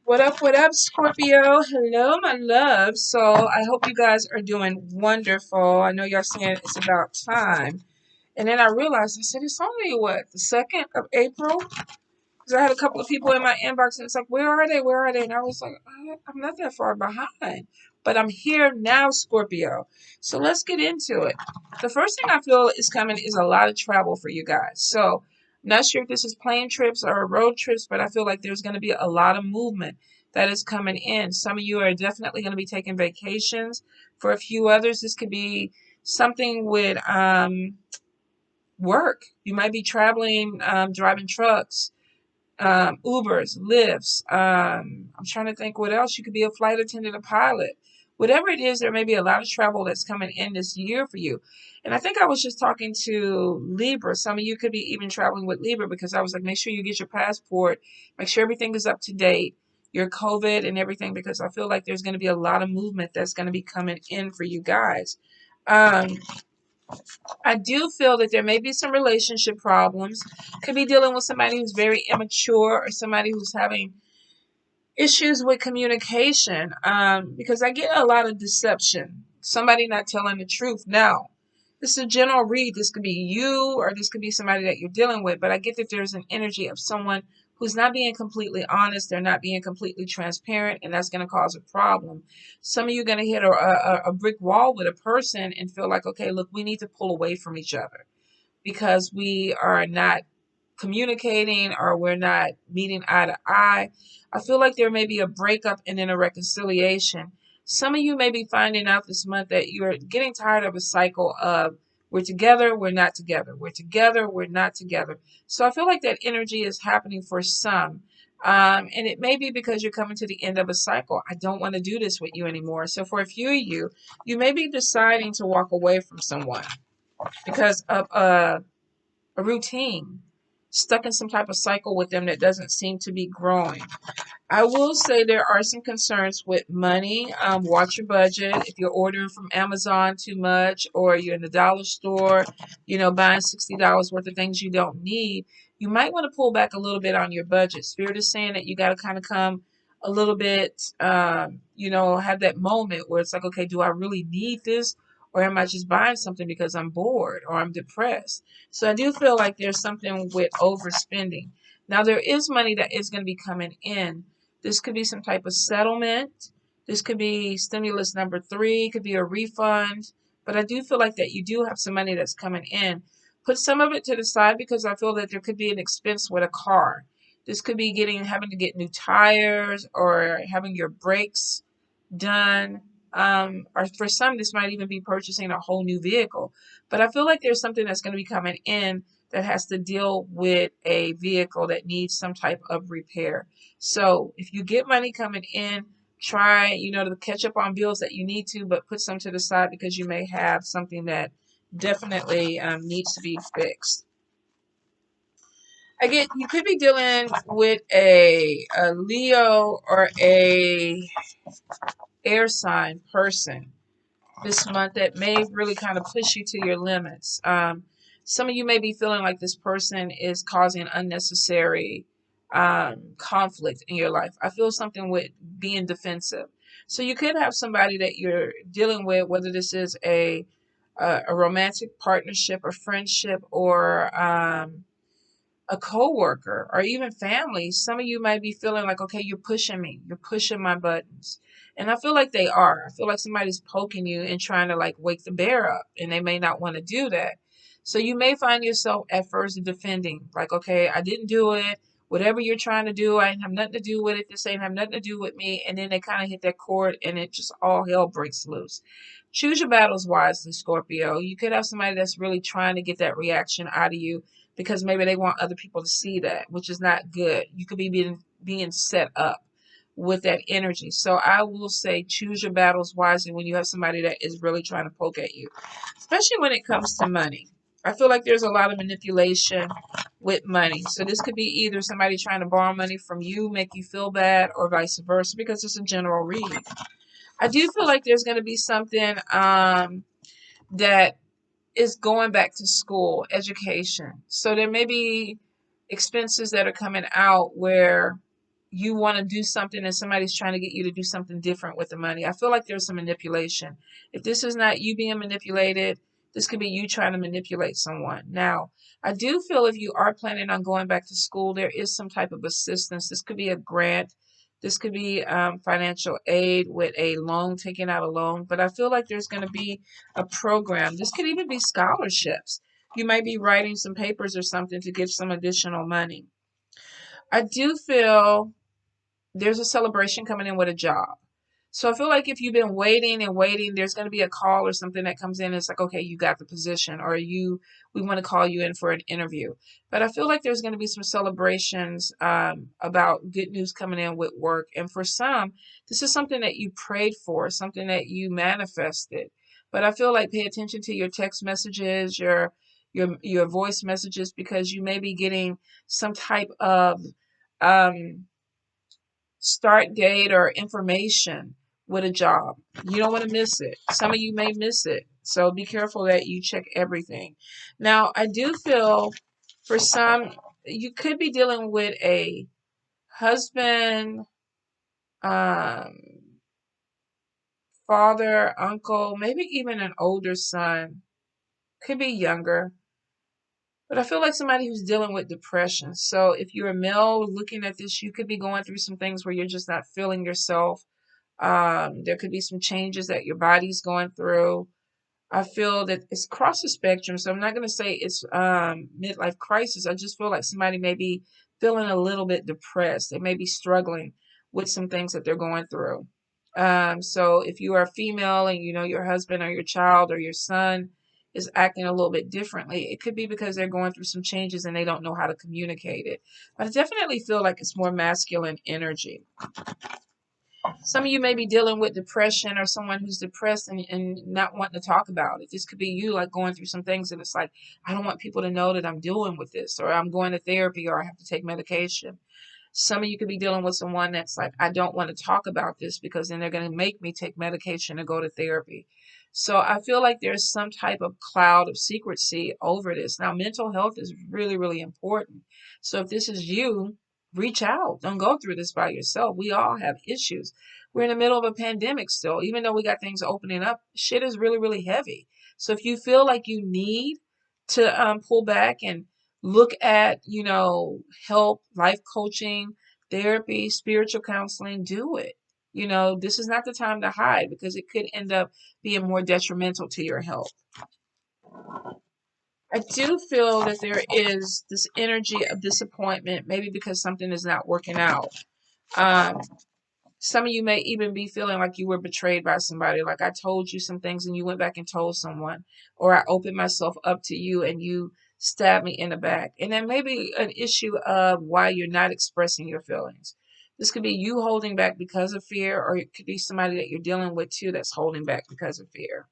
What up, Scorpio? Hello, my love. So I hope you guys are doing wonderful. I know y'all saying it's about time. And then I realized, I said, it's only what, the 2nd of April? Because I had a couple of people in my inbox and it's like, where are they? Where are they? And I was like, I'm not that far behind. But I'm here now, Scorpio. So let's get into it. The first thing I feel is coming is a lot of travel for you guys. So I'm not sure if this is plane trips or road trips, but I feel like there's going to be a lot of movement that is coming in. Some of you are definitely going to be taking vacations. For a few others, this could be something with work. You might be traveling, driving trucks, Ubers, Lyfts. I'm trying to think what else. You could be a flight attendant, a pilot. Whatever it is, there may be a lot of travel that's coming in this year for you. And I think I was just talking to Libra. Some of you could be even traveling with Libra because I was like, make sure you get your passport, make sure everything is up to date, your COVID and everything, because I feel like there's going to be a lot of movement that's going to be coming in for you guys. Um, I do feel that there may be some relationship problems. Could be dealing with somebody who's very immature or somebody who's having issues with communication. Because I get a lot of deception. Somebody not telling the truth. Now, this is a general read. This could be you or this could be somebody that you're dealing with. But I get that there's an energy of someone who's not being completely honest. They're not being completely transparent, and that's going to cause a problem. Some of you are going to hit a brick wall with a person and feel like, okay, look, we need to pull away from each other because we are not communicating or we're not meeting eye to eye. I feel like there may be a breakup and then a reconciliation. Some of you may be finding out this month that you're getting tired of a cycle of we're together, we're not together, we're together, we're not together. So I feel like that energy is happening for some. And it may be because you're coming to the end of a cycle. I don't want to do this with you anymore. So for a few of you, you may be deciding to walk away from someone because of a routine, stuck in some type of cycle with them that doesn't seem to be growing. I will say there are some concerns with money. Watch your budget. If you're ordering from Amazon too much or you're in the dollar store, buying $60 worth of things you don't need, you might want to pull back a little bit on your budget. Spirit is saying that you got to kind of come a little bit, have that moment where it's like, okay, do I really need this? Or am I just buying something because I'm bored or I'm depressed? So I do feel like there's something with overspending. Now, there is money that is going to be coming in. This could be some type of settlement. This could be stimulus number 3, could be a refund. But I do feel like that you do have some money that's coming in. Put some of it to the side because I feel that there could be an expense with a car. This could be having to get new tires or having your brakes done. Or for some, this might even be purchasing a whole new vehicle. But I feel like there's something that's going to be coming in that has to deal with a vehicle that needs some type of repair. So if you get money coming in, try, to catch up on bills that you need to, but put some to the side because you may have something that definitely needs to be fixed. Again, you could be dealing with a Leo or a air sign person this month that may really kind of push you to your limits. Some of you may be feeling like this person is causing unnecessary conflict in your life. I feel something with being defensive. So you could have somebody that you're dealing with, whether this is a romantic partnership, a friendship, or a coworker, or even family. Some of you might be feeling like, okay, you're pushing me, you're pushing my buttons. And I feel like they are. I feel like somebody's poking you and trying to like wake the bear up, and they may not want to do that. So you may find yourself at first defending, like, okay, I didn't do it. Whatever you're trying to do, I have nothing to do with it. This ain't have nothing to do with me. And then they kind of hit that chord and it just all hell breaks loose. Choose your battles wisely, Scorpio. You could have somebody that's really trying to get that reaction out of you because maybe they want other people to see that, which is not good. You could be being set up with that energy. So I will say choose your battles wisely when you have somebody that is really trying to poke at you, especially when it comes to money. I feel like there's a lot of manipulation with money. So this could be either somebody trying to borrow money from you, make you feel bad, or vice versa, because it's a general read. I do feel like there's going to be something that is going back to school, education. So there may be expenses that are coming out where you want to do something and somebody's trying to get you to do something different with the money. I feel like there's some manipulation. If this is not you being manipulated, this could be you trying to manipulate someone. Now, I do feel if you are planning on going back to school, there is some type of assistance. This could be a grant. This could be financial aid with a loan, taking out a loan. But I feel like there's going to be a program. This could even be scholarships. You might be writing some papers or something to get some additional money. I do feel there's a celebration coming in with a job. So I feel like if you've been waiting and waiting, there's going to be a call or something that comes in. It's like, okay, you got the position, or we want to call you in for an interview. But I feel like there's going to be some celebrations about good news coming in with work. And for some, this is something that you prayed for, something that you manifested. But I feel like pay attention to your text messages, your voice messages, because you may be getting some type of um, start date or information with a job. You don't want to miss it. Some of you may miss it. So be careful that you check everything. Now, I do feel for some, you could be dealing with a husband, um, father, uncle, maybe even an older son. Could be younger. But I feel like somebody who's dealing with depression. So if you're a male looking at this, you could be going through some things where you're just not feeling yourself. There could be some changes that your body's going through. I feel that it's across the spectrum. So I'm not going to say it's midlife crisis. I just feel like somebody may be feeling a little bit depressed. They may be struggling with some things that they're going through. So if you are a female and you know your husband or your child or your son is acting a little bit differently, it could be because they're going through some changes and they don't know how to communicate it. But I definitely feel like it's more masculine energy. Some of you may be dealing with depression or someone who's depressed and not wanting to talk about it. This could be you like going through some things and it's like, I don't want people to know that I'm dealing with this, or I'm going to therapy, or I have to take medication. Some of you could be dealing with someone that's like, I don't want to talk about this because then they're going to make me take medication and go to therapy. So I feel like there's some type of cloud of secrecy over this. Now, mental health is really, really important. So if this is you, reach out. Don't go through this by yourself. We all have issues. We're in the middle of a pandemic still. Even though we got things opening up, shit is really, really heavy. So if you feel like you need to pull back and look at, help, life coaching, therapy, spiritual counseling, do it. This is not the time to hide because it could end up being more detrimental to your health. I do feel that there is this energy of disappointment, maybe because something is not working out. Um, some of you may even be feeling like you were betrayed by somebody. Like I told you some things and you went back and told someone, or I opened myself up to you and you stabbed me in the back. And then maybe an issue of why you're not expressing your feelings. This could be you holding back because of fear, or it could be somebody that you're dealing with too that's holding back because of fear.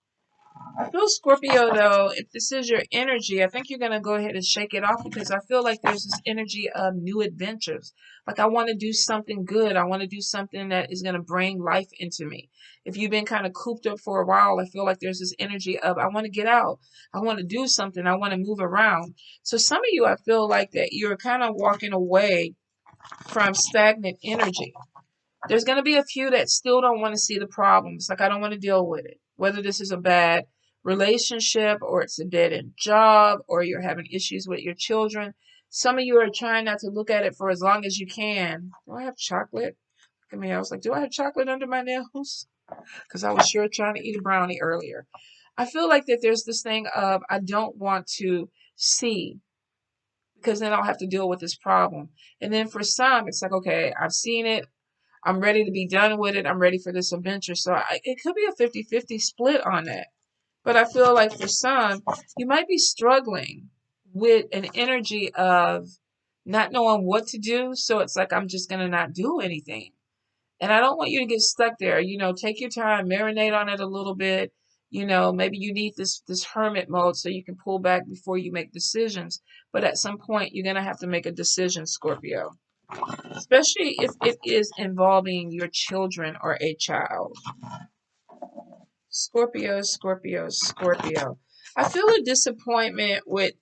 I feel Scorpio though, if this is your energy, I think you're going to go ahead and shake it off because I feel like there's this energy of new adventures. Like I want to do something good. I want to do something that is going to bring life into me. If you've been kind of cooped up for a while, I feel like there's this energy of I want to get out. I want to do something. I want to move around. So some of you, I feel like that you're kind of walking away from stagnant energy. There's going to be a few that still don't want to see the problems. Like, I don't want to deal with it. Whether this is a bad relationship or it's a dead end job or you're having issues with your children. Some of you are trying not to look at it for as long as you can. Do I have chocolate? Look at me. I was like, do I have chocolate under my nails? Because I was sure trying to eat a brownie earlier. I feel like that there's this thing of I don't want to see because then I'll have to deal with this problem. And then for some, it's like, okay, I've seen it. I'm ready to be done with it. I'm ready for this adventure. So it could be a 50-50 split on that. But I feel like for some, you might be struggling with an energy of not knowing what to do. So it's like, I'm just going to not do anything. And I don't want you to get stuck there. Take your time, marinate on it a little bit. Maybe you need this hermit mode so you can pull back before you make decisions. But at some point, you're going to have to make a decision, Scorpio, especially if it is involving your children or a child. Scorpio, Scorpio, Scorpio. I feel a disappointment with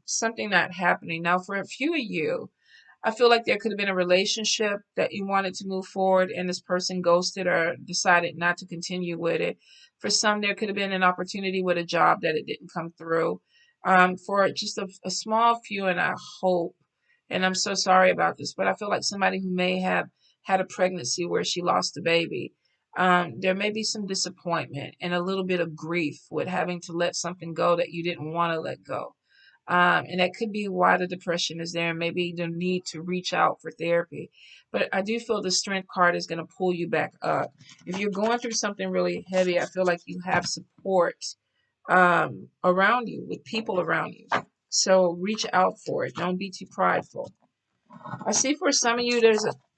something not happening. Now, for a few of you, I feel like there could have been a relationship that you wanted to move forward and this person ghosted or decided not to continue with it. For some, there could have been an opportunity with a job that it didn't come through. For just a small few, and I hope, and I'm so sorry about this, but I feel like somebody who may have had a pregnancy where she lost a baby, there may be some disappointment and a little bit of grief with having to let something go that you didn't want to let go. And that could be why the depression is there, and maybe the need to reach out for therapy. But I do feel the strength card is going to pull you back up. If you're going through something really heavy, I feel like you have support around you, with people around you. So reach out for it. Don't be too prideful. I see for some of you,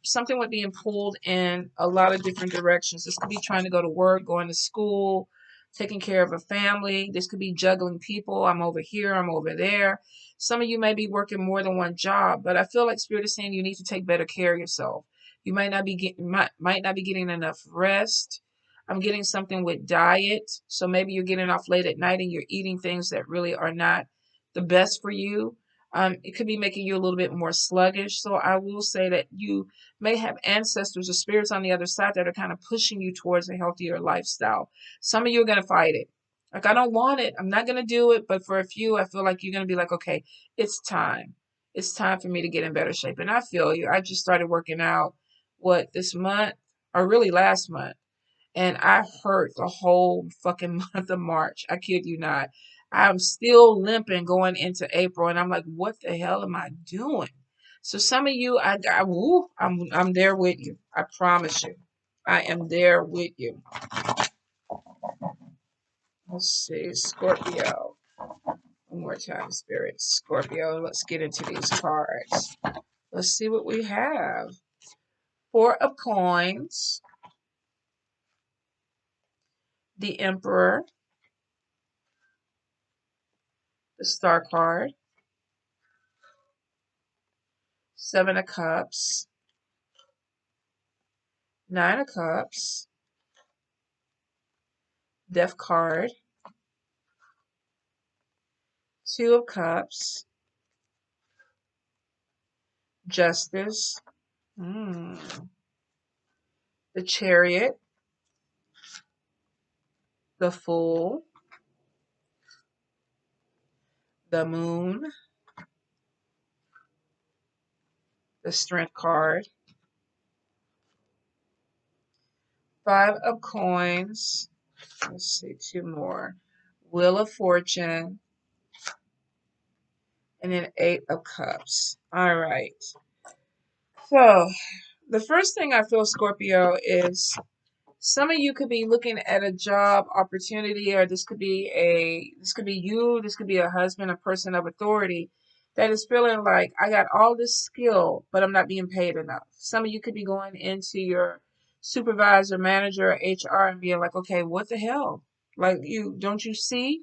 something with being pulled in a lot of different directions. This could be trying to go to work, going to school, taking care of a family. This could be juggling people. I'm over here, I'm over there. Some of you may be working more than one job, but I feel like Spirit is saying you need to take better care of yourself. You might not be getting enough rest. I'm getting something with diet. So maybe you're getting off late at night and you're eating things that really are not the best for you. It could be making you a little bit more sluggish. So I will say that you may have ancestors or spirits on the other side that are kind of pushing you towards a healthier lifestyle. Some of you are going to fight it. Like, I don't want it. I'm not going to do it. But for a few, I feel like you're going to be like, okay, it's time. It's time for me to get in better shape. And I feel you. I just started working out, this month, or really last month. And I hurt the whole fucking month of March. I kid you not. I'm still limping going into April, and I'm like, what the hell am I doing? So some of you, I'm there with you. I promise you, I am there with you. Let's see, Scorpio. One more time, Spirit. Scorpio. Let's get into these cards. Let's see what we have. Four of Coins, the Emperor, the Star card, Seven of Cups, Nine of Cups, Death card, Two of Cups, Justice, the Chariot, the Fool, the Moon, the Strength card, Five of Coins, let's see, two more, Wheel of Fortune, and then Eight of Cups. All right. So the first thing I feel, Scorpio, is some of you could be looking at a job opportunity, or this could be you, this could be a husband, a person of authority that is feeling like, I got all this skill, but I'm not being paid enough. Some of you could be going into your supervisor, manager, or HR and being like, okay, what the hell? Like, don't you see?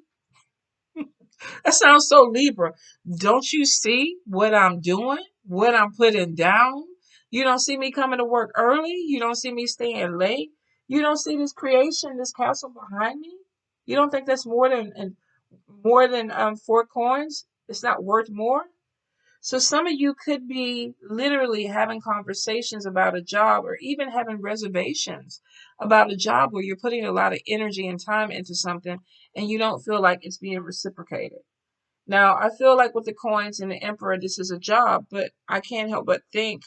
That sounds so Libra. Don't you see what I'm doing? What I'm putting down? You don't see me coming to work early? You don't see me staying late? You don't see this creation, this castle behind me? You don't think that's more than 4 coins? It's not worth more? So some of you could be literally having conversations about a job, or even having reservations about a job where you're putting a lot of energy and time into something and you don't feel like it's being reciprocated. Now, I feel like with the coins and the Emperor, this is a job, but I can't help but think,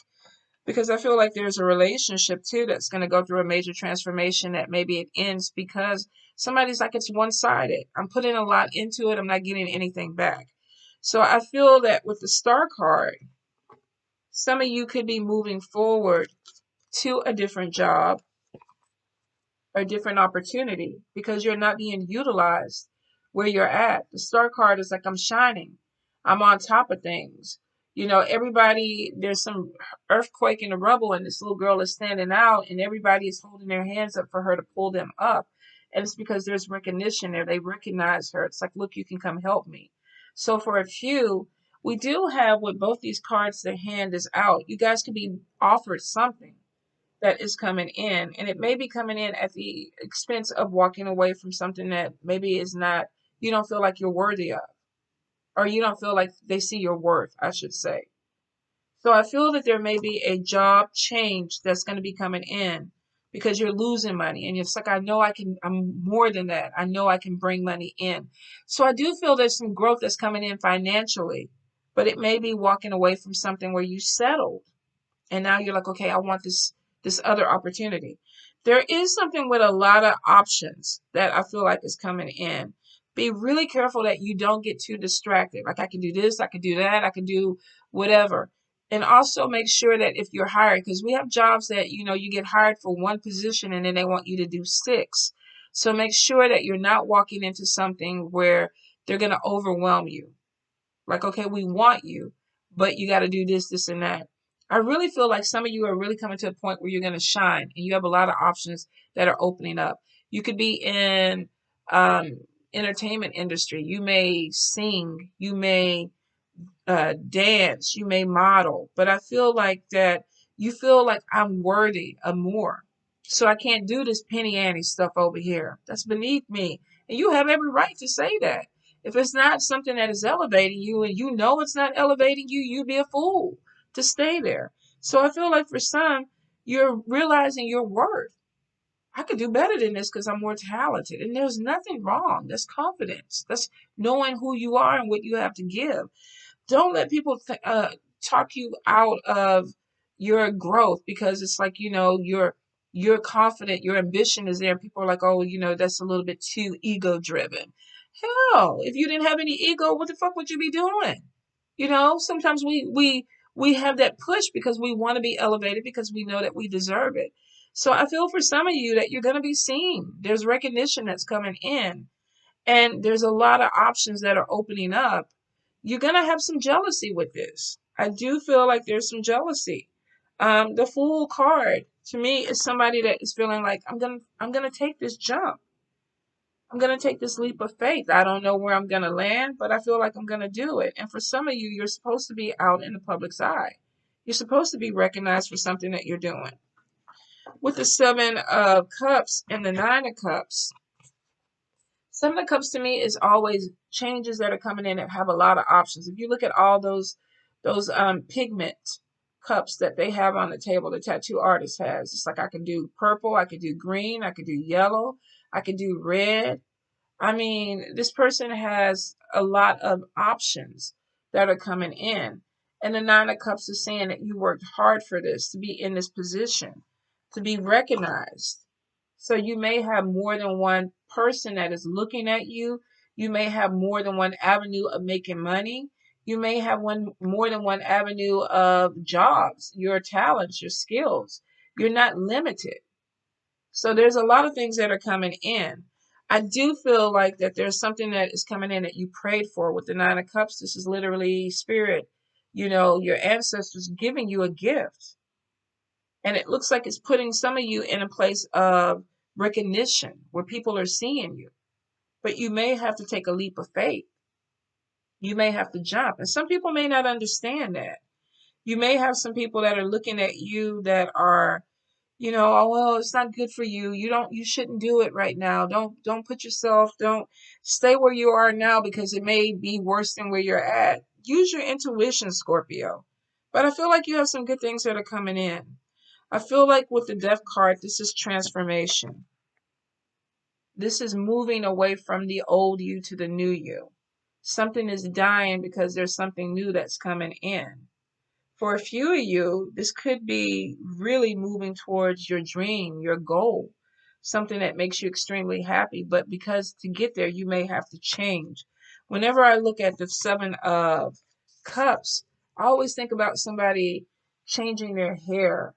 because I feel like there's a relationship too that's going to go through a major transformation, that maybe it ends because somebody's like, it's one-sided. I'm putting a lot into it. I'm not getting anything back. So I feel that with the Star card, some of you could be moving forward to a different job, a different opportunity, because you're not being utilized where you're at. The Star card is like, I'm shining. I'm on top of things. Everybody, there's some earthquake in the rubble, and this little girl is standing out, and everybody is holding their hands up for her to pull them up. And it's because there's recognition there. They recognize her. It's like, look, you can come help me. So for a few, we do have, with both these cards, their hand is out. You guys could be offered something that is coming in, and it may be coming in at the expense of walking away from something that maybe is not, you don't feel like you're worthy of, or you don't feel like they see your worth, I should say. So I feel that there may be a job change that's going to be coming in because you're losing money. And it's like, I know I'm more than that. I know I can bring money in. So I do feel there's some growth that's coming in financially, but it may be walking away from something where you settled. And now you're like, okay, I want this other opportunity. There is something with a lot of options that I feel like is coming in. Be really careful that you don't get too distracted. Like, I can do this, I can do that, I can do whatever. And also make sure that if you're hired, because we have jobs that, you get hired for one position and then they want you to do six. So make sure that you're not walking into something where they're going to overwhelm you. Like, okay, we want you, but you got to do this, this, and that. I really feel like some of you are really coming to a point where you're going to shine and you have a lot of options that are opening up. You could be in entertainment industry. You may sing, you may dance, you may model, but I feel like that you feel like I'm worthy of more. So I can't do this penny ante stuff over here. That's beneath me. And you have every right to say that. If it's not something that is elevating you and you know it's not elevating you, you'd be a fool to stay there. So I feel like for some, you're realizing your worth. I could do better than this because I'm more talented. And there's nothing wrong. That's confidence. That's knowing who you are and what you have to give. Don't let people talk you out of your growth because it's like, you're confident, your ambition is there, and people are like, oh, that's a little bit too ego driven. Hell, if you didn't have any ego, what the fuck would you be doing? Sometimes we have that push because we want to be elevated because we know that we deserve it. So I feel for some of you that you're going to be seen. There's recognition that's coming in, and there's a lot of options that are opening up. You're going to have some jealousy with this. I do feel like there's some jealousy. The Fool card to me is somebody that is feeling like I'm gonna take this jump. I'm gonna take this leap of faith. I don't know where I'm gonna land, but I feel like I'm gonna do it. And for some of you, you're supposed to be out in the public's eye. You're supposed to be recognized for something that you're doing. With the Seven of Cups and the Nine of Cups, Seven of Cups to me is always changes that are coming in that have a lot of options. If you look at all those pigment cups that they have on the table, the tattoo artist has, it's like I can do purple, I could do green, I could do yellow, I could do red. I mean, this person has a lot of options that are coming in. And the Nine of Cups is saying that you worked hard for this, to be in this position, to be recognized. So you may have more than one person that is looking at you. You may have more than one avenue of making money. You may have more than one avenue of jobs, your talents, your skills. You're not limited. So there's a lot of things that are coming in. I do feel like that there's something that is coming in that you prayed for with the Nine of Cups. This is literally spirit, your ancestors giving you a gift. And it looks like it's putting some of you in a place of recognition where people are seeing you. But you may have to take a leap of faith. You may have to jump. And some people may not understand that. You may have some people that are looking at you that are, oh well, it's not good for you. You shouldn't do it right now. Don't put yourself, don't stay where you are now because it may be worse than where you're at. Use your intuition, Scorpio. But I feel like you have some good things that are coming in. I feel like with the Death card, this is transformation. This is moving away from the old you to the new you. Something is dying because there's something new that's coming in. For a few of you, this could be really moving towards your dream, your goal, something that makes you extremely happy. But because to get there, you may have to change. Whenever I look at the Seven of Cups, I always think about somebody changing their hair,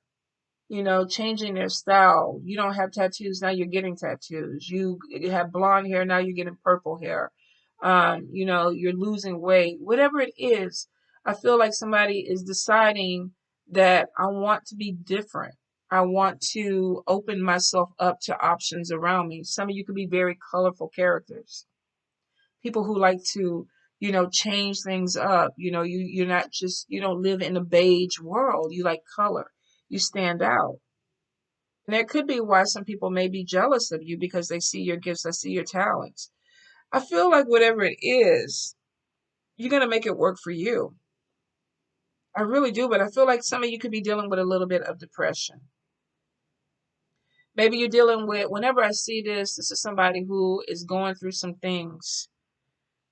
changing their style. You don't have tattoos, now you're getting tattoos. You have blonde hair, now you're getting purple hair. You're losing weight. Whatever it is, I feel like somebody is deciding that I want to be different. I want to open myself up to options around me. Some of you could be very colorful characters. People who like to, change things up. You're not just, you don't live in a beige world. You like color. You stand out. And that could be why some people may be jealous of you because they see your gifts, they see your talents. I feel like whatever it is, you're going to make it work for you. I really do, but I feel like some of you could be dealing with a little bit of depression. Maybe you're dealing with, whenever I see this, this is somebody who is going through some things.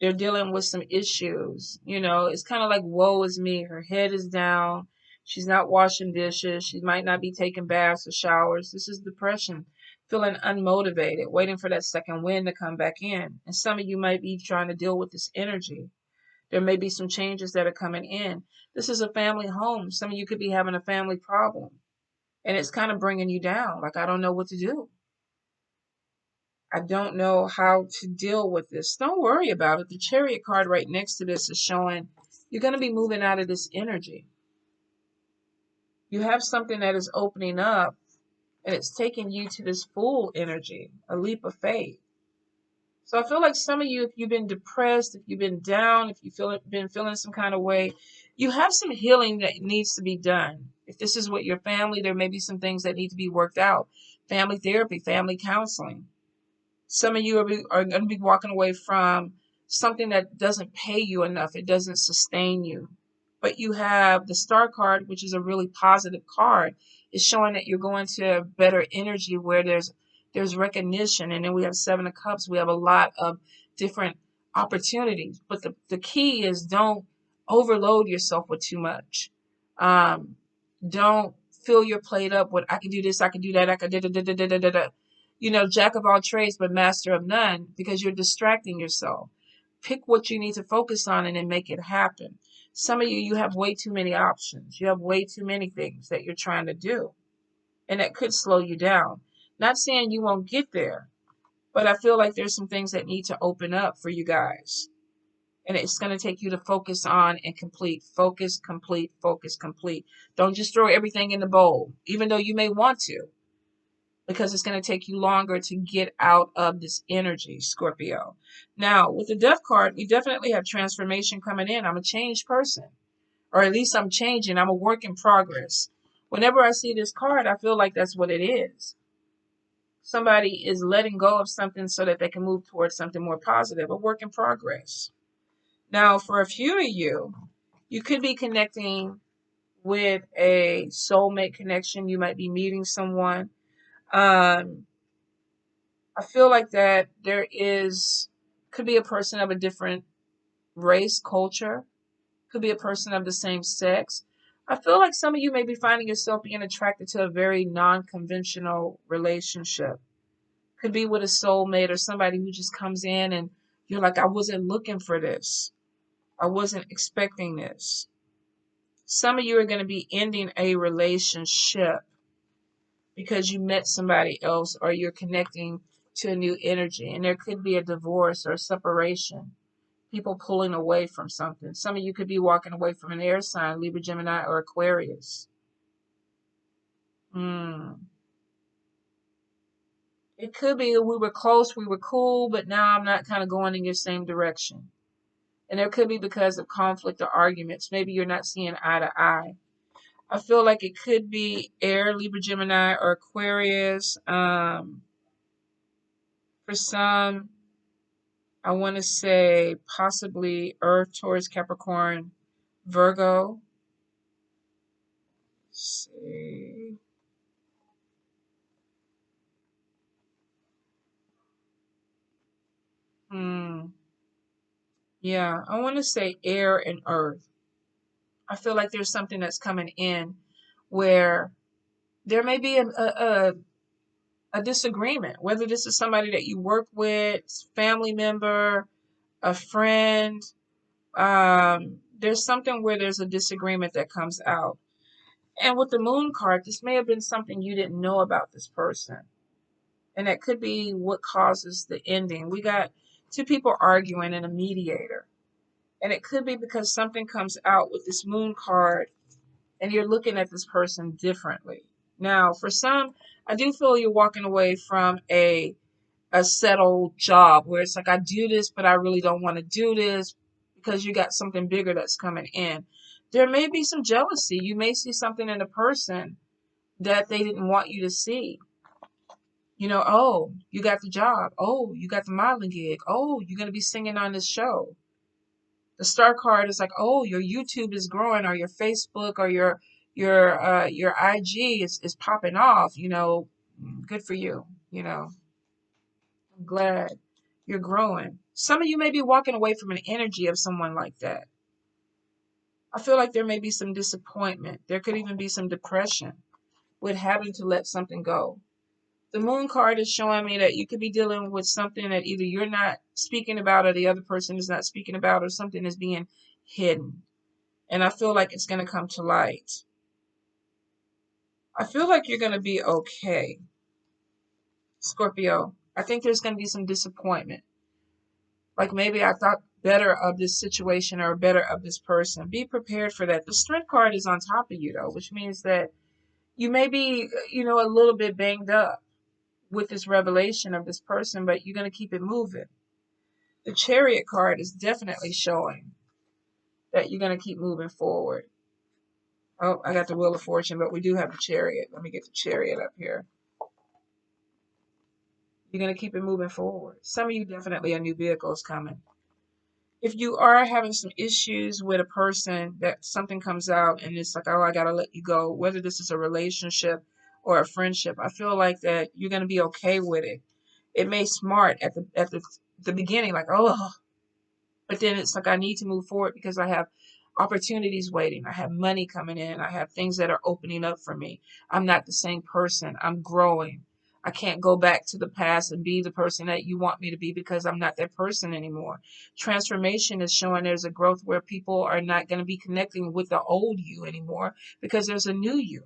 They're dealing with some issues. You know, it's kind of like, woe is me. Her head is down. She's not washing dishes. She might not be taking baths or showers. This is depression. Feeling unmotivated, waiting for that second wind to come back in. And some of you might be trying to deal with this energy. There may be some changes that are coming in. This is a family home. Some of you could be having a family problem. And it's kind of bringing you down. Like, I don't know what to do. I don't know how to deal with this. Don't worry about it. The Chariot card right next to this is showing you're going to be moving out of this energy. You have something that is opening up, and it's taking you to this Fool energy, a leap of faith. So I feel like some of you, if you've been depressed, if you've been down, if you've been feeling some kind of way, you have some healing that needs to be done. If this is with your family, there may be some things that need to be worked out. Family therapy, family counseling. Some of you are going to be walking away from something that doesn't pay you enough. It doesn't sustain you. But you have the Star card, which is a really positive card. It's showing that you're going to better energy where there's recognition. And then we have Seven of Cups. We have a lot of different opportunities. But the key is, don't overload yourself with too much. Don't fill your plate up with, I can do this, I can do that, I can da da da da da da da. You know, jack of all trades, but master of none, because you're distracting yourself. Pick what you need to focus on and then make it happen. Some of you, you have way too many options. You have way too many things that you're trying to do, and that could slow you down. Not saying you won't get there, but I feel like there's some things that need to open up for you guys. And it's going to take you to focus on and complete. Focus, complete, focus, complete. Don't just throw everything in the bowl, even though you may want to, because it's going to take you longer to get out of this energy, Scorpio. Now, with the Death card, we definitely have transformation coming in. I'm a changed person, or at least I'm changing. I'm a work in progress. Whenever I see this card, I feel like that's what it is. Somebody is letting go of something so that they can move towards something more positive, a work in progress. Now, for a few of you, you could be connecting with a soulmate connection. You might be meeting someone. I feel like that could be a person of a different race, culture, could be a person of the same sex. I feel like some of you may be finding yourself being attracted to a very non-conventional relationship. Could be with a soulmate or somebody who just comes in and you're like, I wasn't looking for this. I wasn't expecting this. Some of you are going to be ending a relationship because you met somebody else or you're connecting to a new energy. And there could be a divorce or a separation, people pulling away from something. Some of you could be walking away from an air sign, Libra, Gemini, or Aquarius. It could be we were close, we were cool, but now I'm not kind of going in your same direction. And there could be because of conflict or arguments. Maybe you're not seeing eye to eye. I feel like it could be air, Libra, Gemini, or Aquarius. For some, I want to say possibly Earth, Taurus, Capricorn, Virgo. Let's see. Yeah, I want to say air and earth. I feel like there's something that's coming in where there may be a disagreement, whether this is somebody that you work with, family member, a friend. There's something where there's a disagreement that comes out. And with the moon card, this may have been something you didn't know about this person. And that could be what causes the ending. We got two people arguing and a mediator. And it could be because something comes out with this moon card and you're looking at this person differently. Now, for some, I do feel you're walking away from a settled job where it's like, I do this, but I really don't want to do this because you got something bigger that's coming in. There may be some jealousy. You may see something in a person that they didn't want you to see. You know, oh, you got the job. Oh, you got the modeling gig. Oh, you're going to be singing on this show. The star card is like, oh, your YouTube is growing, or your Facebook, or your IG is popping off. Good for you. I'm glad you're growing. Some of you may be walking away from an energy of someone like that. I feel like there may be some disappointment. There could even be some depression with having to let something go. The moon card is showing me that you could be dealing with something that either you're not speaking about or the other person is not speaking about, or something is being hidden. And I feel like it's going to come to light. I feel like you're going to be okay, Scorpio. I think there's going to be some disappointment. Like maybe I thought better of this situation or better of this person. Be prepared for that. The strength card is on top of you, though, which means that you may be, a little bit banged up with this revelation of this person, but you're going to keep it moving. The chariot card is definitely showing that you're going to keep moving forward. Oh, I got the Wheel of Fortune, but we do have the chariot. Let me get the chariot up here. You're going to keep it moving forward. Some of you definitely a new vehicle is coming. If you are having some issues with a person, that something comes out and it's like, oh, I got to let you go, whether this is a relationship or a friendship, I feel like that you're going to be okay with it. It may smart at the beginning, like, oh, but then it's like, I need to move forward because I have opportunities waiting. I have money coming in. I have things that are opening up for me. I'm not the same person. I'm growing. I can't go back to the past and be the person that you want me to be because I'm not that person anymore. Transformation is showing there's a growth where people are not going to be connecting with the old you anymore because there's a new you.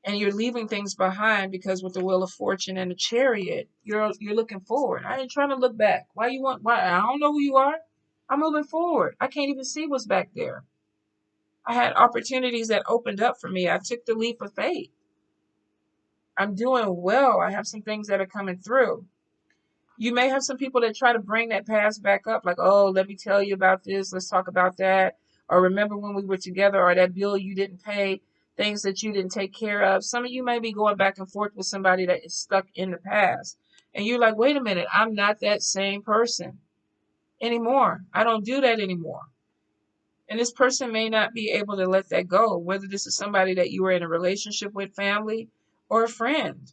And you're leaving things behind because with the Wheel of Fortune and the Chariot, you're looking forward. I ain't trying to look back. Why? I don't know who you are. I'm moving forward. I can't even see what's back there. I had opportunities that opened up for me. I took the leap of faith. I'm doing well. I have some things that are coming through. You may have some people that try to bring that past back up, like, oh, let me tell you about this. Let's talk about that. Or remember when we were together, or that bill you didn't pay, things that you didn't take care of. Some of you may be going back and forth with somebody that is stuck in the past. And you're like, wait a minute, I'm not that same person anymore. I don't do that anymore. And this person may not be able to let that go, whether this is somebody that you were in a relationship with, family, or a friend.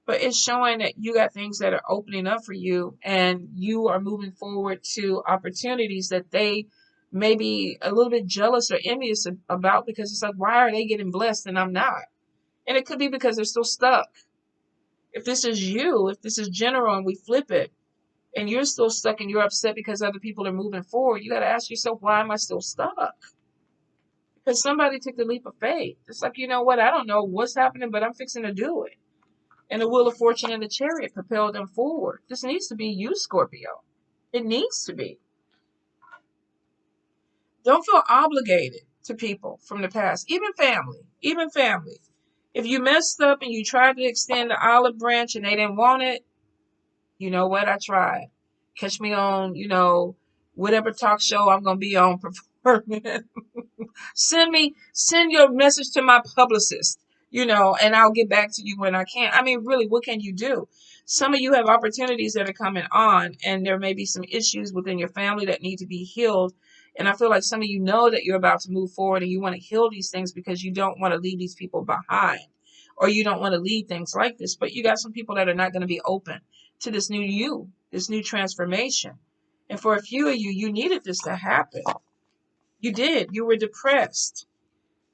But it's showing that you got things that are opening up for you, and you are moving forward to opportunities that they may be a little bit jealous or envious about, because it's like, why are they getting blessed and I'm not? And it could be because they're still stuck. If this is you, if this is general and we flip it, and you're still stuck and you're upset because other people are moving forward, you got to ask yourself, why am I still stuck? Because somebody took the leap of faith. It's like, you know what? I don't know what's happening, but I'm fixing to do it. And the Wheel of Fortune and the Chariot propel them forward. This needs to be you, Scorpio. It needs to be. Don't feel obligated to people from the past, even family. Even family. If you messed up and you tried to extend the olive branch and they didn't want it, you know what? I tried. Catch me on, whatever talk show I'm going to be on performing. Send your message to my publicist, and I'll get back to you when I can. I mean, really, what can you do? Some of you have opportunities that are coming on, and there may be some issues within your family that need to be healed. And I feel like some of you know that you're about to move forward and you want to heal these things because you don't want to leave these people behind, or you don't want to leave things like this. But you got some people that are not going to be open to this new you, this new transformation. And for a few of you, you needed this to happen. You did. You were depressed.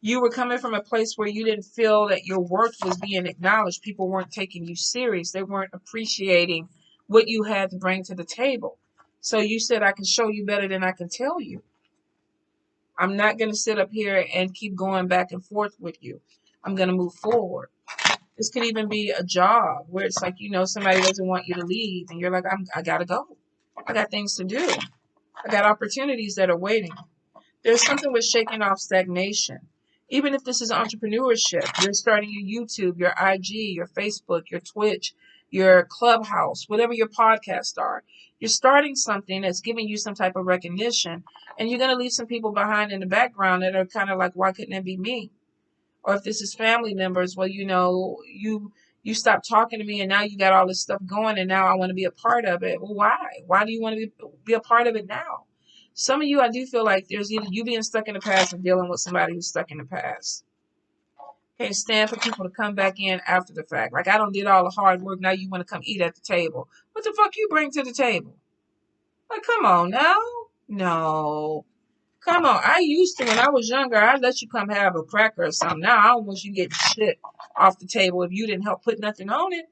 You were coming from a place where you didn't feel that your worth was being acknowledged. People weren't taking you serious. They weren't appreciating what you had to bring to the table. So you said, I can show you better than I can tell you. I'm not going to sit up here and keep going back and forth with you. I'm going to move forward. This could even be a job where it's like, somebody doesn't want you to leave. And you're like, I got to go. I got things to do. I got opportunities that are waiting. There's something with shaking off stagnation. Even if this is entrepreneurship, you're starting your YouTube, your IG, your Facebook, your Twitch, your Clubhouse, whatever your podcasts are. You're starting something that's giving you some type of recognition, and you're going to leave some people behind in the background that are kind of like, why couldn't it be me? Or if this is family members, well, you You stopped talking to me, and now you got all this stuff going, and now I want to be a part of it. Well, why? Why do you want to be a part of it now? Some of you, I do feel like there's either you being stuck in the past or dealing with somebody who's stuck in the past. Can't stand for people to come back in after the fact. Like, I don't did all the hard work. Now you want to come eat at the table. What the fuck you bring to the table? Like, come on now. No. Come on. I used to, when I was younger, I'd let you come have a cracker or something. Now I don't want you getting shit off the table if you didn't help put nothing on it.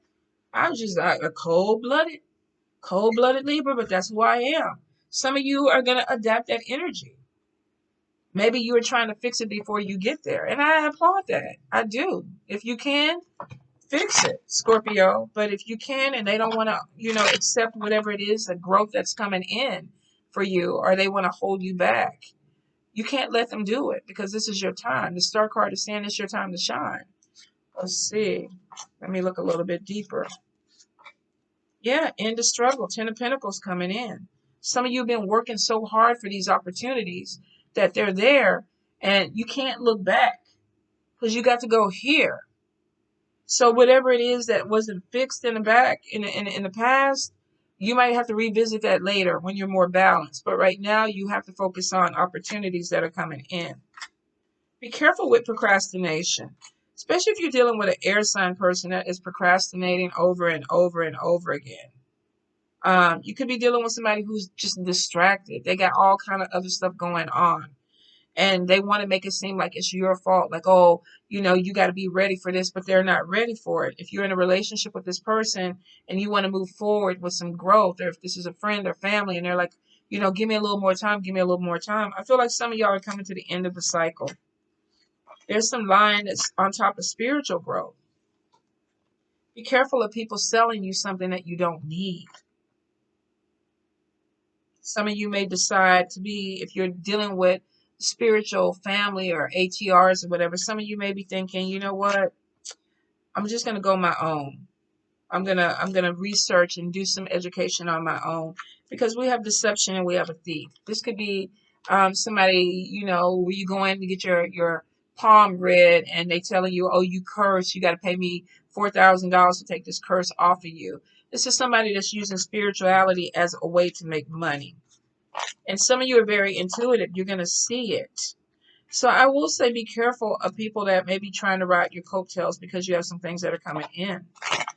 I was just like a cold-blooded Libra, but that's who I am. Some of you are going to adapt that energy. Maybe you were trying to fix it before you get there. And I applaud that. I do. If you can, fix it, Scorpio. But if you can and they don't want to, accept whatever it is, the growth that's coming in for you, or they want to hold you back, you can't let them do it because this is your time. The star card is saying it's your time to shine. Let's see. Let me look a little bit deeper. Yeah, end of struggle. 10 of Pentacles coming in. Some of you have been working so hard for these opportunities that they're there and you can't look back because you got to go here. So whatever it is that wasn't fixed in the back in the past, you might have to revisit that later when you're more balanced. But right now you have to focus on opportunities that are coming in. Be careful with procrastination, especially if you're dealing with an air sign person that is procrastinating over and over and over again. You could be dealing with somebody who's just distracted. They got all kind of other stuff going on. And they want to make it seem like it's your fault. Like, oh, you got to be ready for this, but they're not ready for it. If you're in a relationship with this person and you want to move forward with some growth, or if this is a friend or family and they're like, give me a little more time, give me a little more time. I feel like some of y'all are coming to the end of the cycle. There's some line that's on top of spiritual growth. Be careful of people selling you something that you don't need. Some of you may decide to be, if you're dealing with spiritual family or ATRs or whatever, some of you may be thinking, you know what? I'm just going to go my own. I'm going to research and do some education on my own because we have deception and we have a thief. This could be somebody, where you go in to get your palm read and they telling you, oh, you curse, you got to pay me $4,000 to take this curse off of you. This is somebody that's using spirituality as a way to make money. And some of you are very intuitive. You're going to see it. So I will say be careful of people that may be trying to ride your coattails because you have some things that are coming in.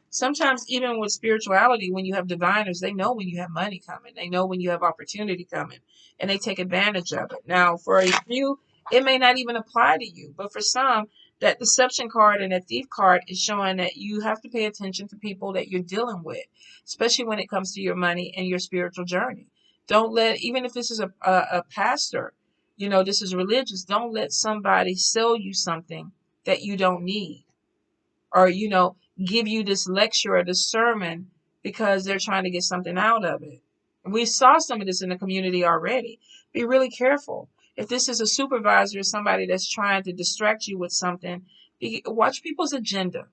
Sometimes even with spirituality, when you have diviners, they know when you have money coming. They know when you have opportunity coming. And they take advantage of it. Now, for a few, it may not even apply to you. But for some, that deception card and that thief card is showing that you have to pay attention to people that you're dealing with, especially when it comes to your money and your spiritual journey. Don't let, even if this is a pastor, this is religious, don't let somebody sell you something that you don't need. Or, give you this lecture or this sermon because they're trying to get something out of it. We saw some of this in the community already. Be really careful. If this is a supervisor or somebody that's trying to distract you with something, watch people's agenda.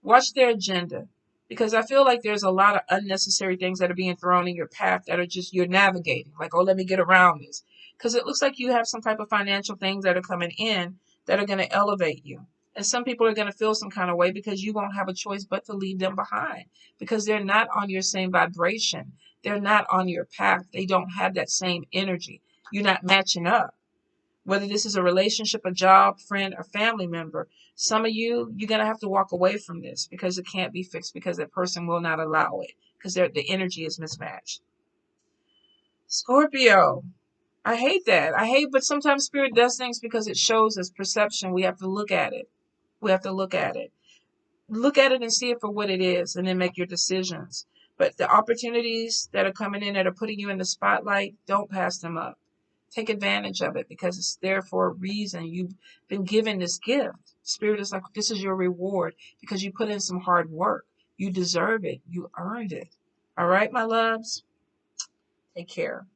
Watch their agenda. Because I feel like there's a lot of unnecessary things that are being thrown in your path that are just, you're navigating. Like, oh, let me get around this. Because it looks like you have some type of financial things that are coming in that are going to elevate you. And some people are going to feel some kind of way because you won't have a choice but to leave them behind. Because they're not on your same vibration. They're not on your path. They don't have that same energy. You're not matching up. Whether this is a relationship, a job, friend, or family member, some of you, you're going to have to walk away from this because it can't be fixed because that person will not allow it because the energy is mismatched. Scorpio, I hate that. But sometimes Spirit does things because it shows us perception. We have to look at it. We have to look at it. Look at it and see it for what it is and then make your decisions. But the opportunities that are coming in that are putting you in the spotlight, don't pass them up. Take advantage of it because it's there for a reason. You've been given this gift. Spirit is like, this is your reward because you put in some hard work. You deserve it. You earned it. All right, my loves? Take care.